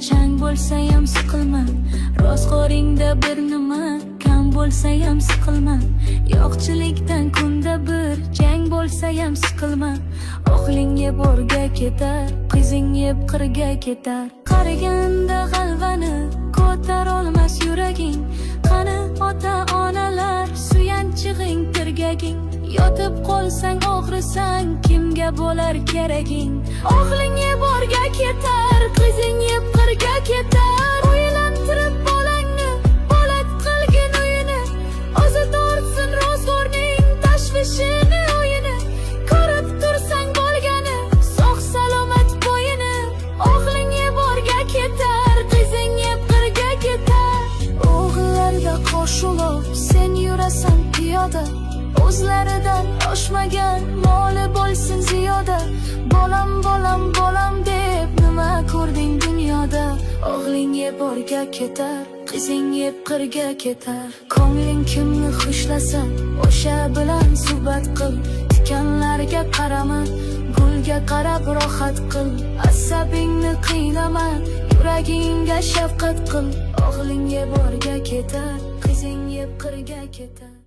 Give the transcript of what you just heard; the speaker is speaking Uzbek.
chang bo'lsa ham siqilma. Rostqo'ringda bir nima kam bo'lsa ham siqilma. Yo'qchilikdan kunda bir jang bo'lsa ham siqilma. O'g'ling yeb o'rga ketar, qizing yeb qirga ketar. Qariganda g'alvani ko'tar olmas yuraging. Qani ota-onalar suyanchig'ing, tirgaging. Yotib qolsang og'risang, kimga bo'lar keraging? O'g'ling yeb o'rga ketar, qizing yeb qirga ketar. O'ylantirib bolangni, bolat qilgin uyini. O'zi tortsin ro'zg'orning tashvishini, o'yini. Ko'rib tursang bo'lgani, sog' salomat bo'yini. O'g'ling yeb o'rga ketar, qizing yeb qirga ketar. O'g'illarda qo'shilib sen yurasan piyoda. O'zlaridan oshmagan moli bo'lsin ziyoda. Bolam, bolam, bolam deb nima ko'rding dunyoda? O'g'ling yeb o'rga ketar, qizing yeb qirga ketar. Ko'ngling kimni xushlasa, o'sha bilan suhbat qil. Tikanlarga qarama, gulga qarab rohat qil. Asabingni qiynama, yuragingga shafqat qil. O'g'ling yeb o'rga ketar, qizing yeb qirga ketar.